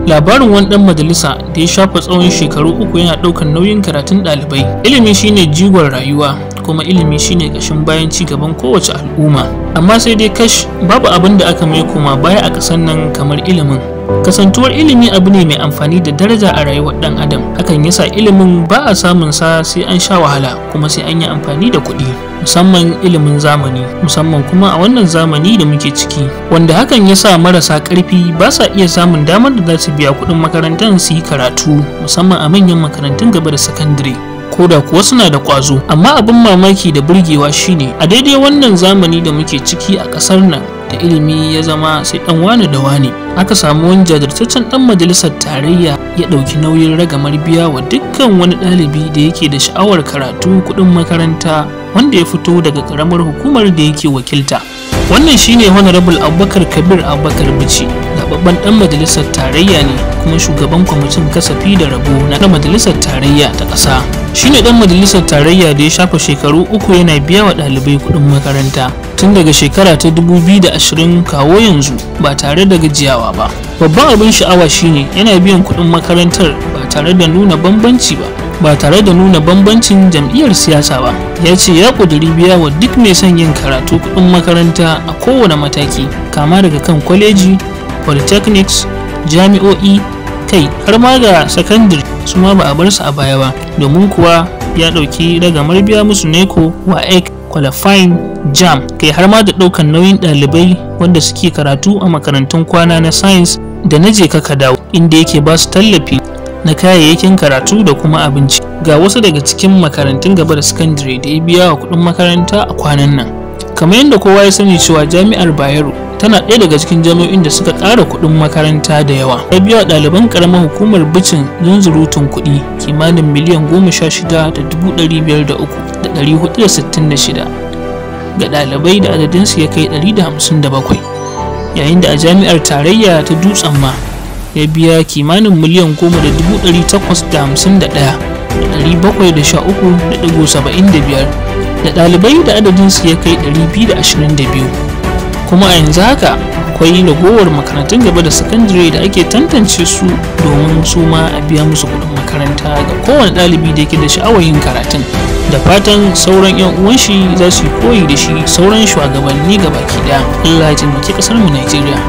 Labarin wani ɗan majalisa da ya shafa tsawon shekaru 3 yana ɗaukar nauyin karatun ɗalibai. Ilimi shine jigon rayuwa, kuma ilimi shine ƙashin bayan ci gaban kowace al'umma. Amma sai dai kash, babu abin da aka mai koma baya a ƙasar nan kamar ilimin. Kasantuwar ilimi abu ne mai amfani da daraja a rayuwar ɗan adam. Hakan yasa ilimin ba a samun sa sai an sha wahala, kuma sai an yi amfani da kuɗi, musamman ilimin zamani, musamman kuma a wannan zamani da muke ciki, wanda hakan yasa marasa ƙarfi ba sa iya samun damar da za su biya kuɗin makarantar su yi karatu, musamman a manyan makarantun gaba da sakandare, ko da kuwa suna da ƙwazo. Amma abin mamaki da burgewa shine a daidai wannan zamani da muke ciki a ƙasar nan, da ilimi ya zama sai dan wane da wane, aka samu wani jajirtaccen dan majalisar tarayya ya dauki nauyin ragamar biya wa dukkan wani ɗalibi da yake da sha'awar karatu kuɗin makaranta, wanda ya fito daga karamar hukumar da yake wakilta. Wannan shine Honorable Abubakar Kabir Abubakar Bichi, zababben dan majalisar tarayya ne kuma shugaban kwamitin kasafi da rabo na majalisar tarayya ta ƙasa. Shine dan majalisar tarayya da ya shafa shekaru 3 yana biya wa ɗalibai kuɗin makaranta tun daga shekara ta 2020 kawo yanzu ba tare da gajiyawa ba. Babban abin sha'awa shine yana biyan kuɗin makarantar ba tare da nuna bambanci ba tare da nuna bambancin jam'iyyar siyasa ba. Ya ce ya ƙudiri biya wa duk mai son yin karatu kuɗin makaranta a kowane mataki, kama daga kan kwaleji, polytechnics, jami'o'i, kai har ma ga sakandare su ma ba a bar su a baya ba, domin kuwa ya ɗauki ragamar biya musu NECO, WAEC, qualifying, JAM, kai har ma da ɗaukan nauyin ɗalibai wanda suke karatu a makarantun kwana na science da na je ka dawo, inda yake ba su tallafi na kayayyakin karatu da kuma abinci. Ga wasu daga cikin makarantun gaba da sakandare da ya biya wa kuɗin makaranta a kwanan nan. Kamar yadda kowa ya sani cewa jami'ar Bayero tana ɗaya daga cikin jami'o'in da suka ƙara kuɗin makaranta da yawa. Ya biya wa ɗaliban ƙaramar hukumar Bicin zunzurutun kuɗi kimanin miliyan 16,503,466 ga ɗalibai da adadinsu ya kai 157, yayin da a jami'ar tarayya ta Dutsen ma ya biya kimanin miliyan 10,813,713.75 da ɗalibai da adadinsu ya kai 222. Kuma a yanzu haka akwai ragowar makarantun gaba da sakandare da ake tantance su domin su ma a biya musu kuɗin makaranta ga kowane ɗalibi da yake da sha'awar yin karatun. Da fatan sauran 'yan uwan shi za su yi koyi da shi, sauran shugabanni gabaki ɗaya. Allah ya taimaki ƙasar mu Najeriya.